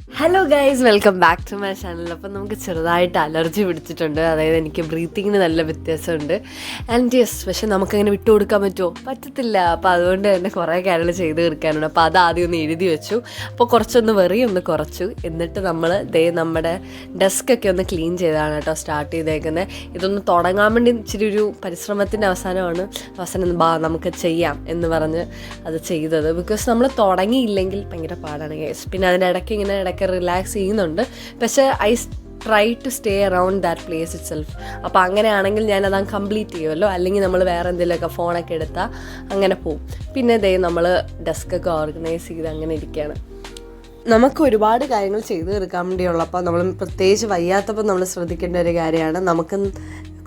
Hello guys, welcome back to my channel. അപ്പം നമുക്ക് ചെറുതായിട്ട് അലർജി പിടിച്ചിട്ടുണ്ട്. അതായത് എനിക്ക് ബ്രീത്തിങ്ങിന് നല്ല വ്യത്യാസമുണ്ട്. ആൻഡ് യെസ്, പക്ഷെ നമുക്കങ്ങനെ വിട്ടു കൊടുക്കാൻ പറ്റുമോ? പറ്റത്തില്ല. അപ്പോൾ അതുകൊണ്ട് തന്നെ കുറേ കാര്യങ്ങൾ ചെയ്ത് തീർക്കാനുണ്ട്. അപ്പോൾ അത് ആദ്യം ഒന്ന് എഴുതി വെച്ചു. അപ്പോൾ കുറച്ചൊന്ന് ഒന്ന് കുറച്ചു. എന്നിട്ട് നമ്മൾ നമ്മുടെ ഡെസ്കൊക്കെ ഒന്ന് ക്ലീൻ ചെയ്താണ് കേട്ടോ സ്റ്റാർട്ട് ചെയ്തേക്കുന്നത്. ഇതൊന്ന് തുടങ്ങാൻ വേണ്ടി ഇച്ചിരി ഒരു പരിശ്രമത്തിൻ്റെ അവസാനം നമുക്ക് ചെയ്യാം എന്ന് പറഞ്ഞ് അത് ചെയ്തത്. ബിക്കോസ് നമ്മൾ തുടങ്ങിയില്ലെങ്കിൽ ഭയങ്കര പാടാണ് ഗൈസ്. പിന്നെ അതിൻ്റെ ഇടയ്ക്ക് റിലാക്സ് ചെയ്യുന്നുണ്ട്. പക്ഷേ I try to stay around that place itself. അപ്പോൾ അങ്ങനെയാണെങ്കിൽ ഞാനത് കംപ്ലീറ്റ് ചെയ്യുമല്ലോ. അല്ലെങ്കിൽ നമ്മൾ വേറെ എന്തെങ്കിലുമൊക്കെ ഫോണൊക്കെ എടുത്താൽ അങ്ങനെ പോവും. പിന്നെ നമ്മൾ ഡെസ്കൊക്കെ ഓർഗനൈസ് ചെയ്ത് അങ്ങനെ ഇരിക്കുകയാണ്. നമുക്ക് ഒരുപാട് കാര്യങ്ങൾ ചെയ്തു തീർക്കാൻ വേണ്ടിയുള്ളപ്പോൾ നമ്മൾ പ്രത്യേകിച്ച് വയ്യാത്തപ്പോൾ നമ്മൾ ശ്രദ്ധിക്കേണ്ട ഒരു കാര്യമാണ്, നമുക്ക്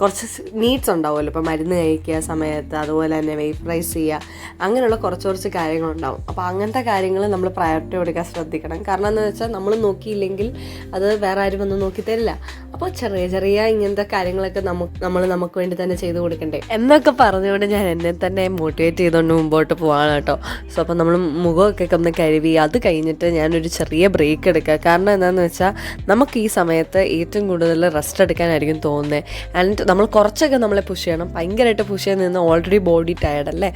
കുറച്ച് നീഡ്സ് ഉണ്ടാവുമല്ലോ. ഇപ്പോൾ മരുന്ന് കഴിക്കുക സമയത്ത്, അതുപോലെ തന്നെ വെയ്റ്റ് റൈസ് ചെയ്യുക, അങ്ങനെയുള്ള കുറച്ച് കാര്യങ്ങളുണ്ടാവും. അപ്പോൾ അങ്ങനത്തെ കാര്യങ്ങൾ നമ്മൾ പ്രയോറിറ്റി കൊടുക്കാൻ ശ്രദ്ധിക്കണം. കാരണം എന്താണെന്ന് വെച്ചാൽ നമ്മൾ നോക്കിയില്ലെങ്കിൽ അത് വേറെ ആരും വന്ന് നോക്കി തരില്ല. അപ്പോൾ ചെറിയ ഇങ്ങനത്തെ കാര്യങ്ങളൊക്കെ നമുക്ക് വേണ്ടി തന്നെ ചെയ്ത് കൊടുക്കണ്ടേ എന്നൊക്കെ പറഞ്ഞുകൊണ്ട് ഞാൻ എന്നെ തന്നെ മോട്ടിവേറ്റ് ചെയ്തുകൊണ്ട് മുമ്പോട്ട് പോവാണ് കേട്ടോ. സോ അപ്പോൾ നമ്മൾ മുഖമൊക്കെ ഒന്ന് കഴുകി അത് കഴിഞ്ഞിട്ട് ഞാനൊരു ചെറിയ ബ്രേക്ക് എടുക്കുക. കാരണം എന്താണെന്ന് വെച്ചാൽ നമുക്ക് ഈ സമയത്ത് ഏറ്റവും കൂടുതൽ റെസ്റ്റ് എടുക്കാനായിരിക്കും തോന്നുന്നത്. ആൻഡ് നമ്മൾ കുറച്ചൊക്കെ നമ്മളെ പുഷ് ചെയ്യണം. ഭയങ്കരമായിട്ട് പുഷ് ചെയ്ത് നിന്ന് ഓൾറെഡി ബോഡി ടയർഡല്ലേ.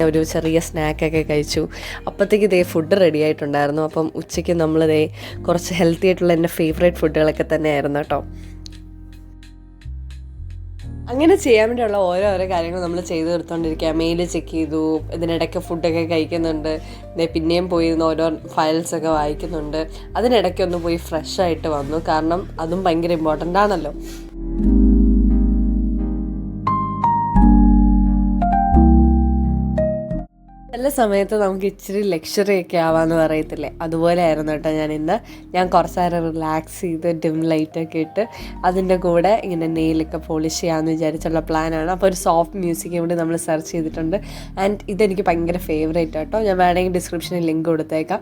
ഒരു ചെറിയ സ്നാക്കൊക്കെ കഴിച്ചു. അപ്പോഴത്തേക്ക് ഫുഡ് റെഡി ആയിട്ടുണ്ടായിരുന്നു. അപ്പം ഉച്ചയ്ക്ക് നമ്മൾ കുറച്ച് ഹെൽത്തി ആയിട്ടുള്ള എൻ്റെ ഫേവറേറ്റ് ഫുഡുകളൊക്കെ തന്നെയായിരുന്നു കേട്ടോ. അങ്ങനെ ചെയ്യാൻ വേണ്ടിയുള്ള ഓരോ കാര്യങ്ങൾ നമ്മൾ ചെയ്ത് തീർത്തുകൊണ്ടിരിക്കുക. മെയിൽ ചെക്ക് ചെയ്തു, ഇതിനിടയ്ക്ക് ഫുഡൊക്കെ കഴിക്കുന്നുണ്ട്, പിന്നെയും പോയിരുന്ന് ഓരോ ഫയൽസൊക്കെ വായിക്കുന്നുണ്ട്. അതിനിടയ്ക്കൊന്ന് പോയി ഫ്രഷ് ആയിട്ട് വന്നു. കാരണം അതും ഭയങ്കര ഇമ്പോർട്ടൻ്റ് ആണല്ലോ. ചില സമയത്ത് നമുക്ക് ഇച്ചിരി ലക്ഷറിയൊക്കെ ആവാമെന്ന് പറയത്തില്ലേ, അതുപോലെ ആയിരുന്നു കേട്ടോ ഞാൻ കുറച്ച് നേരം റിലാക്സ് ചെയ്ത് ഡിം ലൈറ്റൊക്കെ ഇട്ട് അതിൻ്റെ കൂടെ ഇങ്ങനെ നെയിലൊക്കെ പോളിഷ് ചെയ്യാമെന്ന് വിചാരിച്ചുള്ള പ്ലാനാണ്. അപ്പോൾ ഒരു സോഫ്റ്റ് മ്യൂസിക് കൂടി നമ്മൾ സെർച്ച് ചെയ്തിട്ടുണ്ട്. ആൻഡ് ഇതെനിക്ക് ഭയങ്കര ഫേവറേറ്റ് കേട്ടോ. ഞാൻ വേണമെങ്കിൽ ഡിസ്ക്രിപ്ഷനിൽ ലിങ്ക് കൊടുത്തേക്കാം.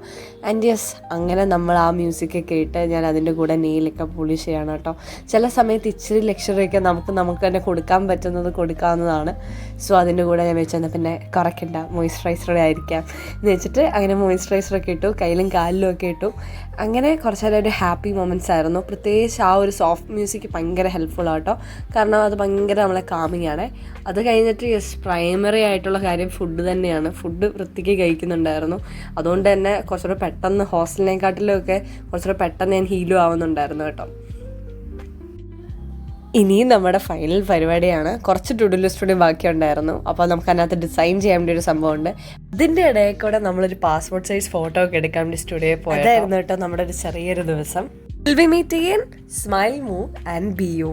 ആൻഡ് യെസ്, അങ്ങനെ നമ്മൾ ആ മ്യൂസിക്കൊക്കെ ഇട്ട് ഞാൻ അതിൻ്റെ കൂടെ നെയിലൊക്കെ പോളിഷ് ചെയ്യണം കേട്ടോ. ചില സമയത്ത് ഇച്ചിരി ലക്ഷറിയൊക്കെ നമുക്ക് തന്നെ കൊടുക്കാൻ പറ്റുന്നത് കൊടുക്കാവുന്നതാണ്. സോ അതിൻ്റെ കൂടെ ഞാൻ വെച്ചാൽ പിന്നെ കുറയ്ക്കണ്ട, മോയ്സ്ചറൈസർ ആയിരിക്കാം എന്ന് വെച്ചിട്ട് അങ്ങനെ മോയ്സ്ചറൈസറൊക്കെ ഇട്ടു, കയ്യിലും കാലിലും ഒക്കെ ഇട്ടു. അങ്ങനെ കുറച്ച് നേരം ഒരു ഹാപ്പി മൊമെൻറ്റ്സ് ആയിരുന്നു. പ്രത്യേകിച്ച് ആ ഒരു സോഫ്റ്റ് മ്യൂസിക് ഭയങ്കര ഹെൽപ്ഫുൾ ആട്ടോ. കാരണം അത് ഭയങ്കര നമ്മളെ കാമിങ് ആണ്. അത് കഴിഞ്ഞിട്ട് പ്രൈമറി ആയിട്ടുള്ള കാര്യം ഫുഡ് തന്നെയാണ്. ഫുഡ് വൃത്തിക്ക് കഴിക്കുന്നുണ്ടായിരുന്നു. അതുകൊണ്ട് തന്നെ കുറച്ചുകൂടെ പെട്ടെന്ന് ഹോസ്റ്റലിനെക്കാട്ടിലും ഒക്കെ കുറച്ചുകൂടെ പെട്ടെന്ന് ഞാൻ ഹീലും ആവുന്നുണ്ടായിരുന്നു കേട്ടോ. ഇനിയും നമ്മുടെ ഫൈനൽ പരിപാടിയാണ്. കുറച്ച് ടു ഡു ലിസ്റ്റ് കൂടി ബാക്കിയുണ്ടായിരുന്നു. അപ്പോൾ നമുക്ക് അതിനകത്ത് ഡിസൈൻ ചെയ്യാൻ വേണ്ടി ഒരു സംഭവമുണ്ട്. ഇതിൻ്റെ ഇടയിൽ കൂടെ നമ്മളൊരു പാസ്പോർട്ട് സൈസ് ഫോട്ടോ ഒക്കെ എടുക്കാൻ വേണ്ടി സ്റ്റുഡിയോയിൽ പോയതായിരുന്നു കേട്ടോ നമ്മുടെ ഒരു ചെറിയൊരു ദിവസം. Will be meet again. Smile, move and be U.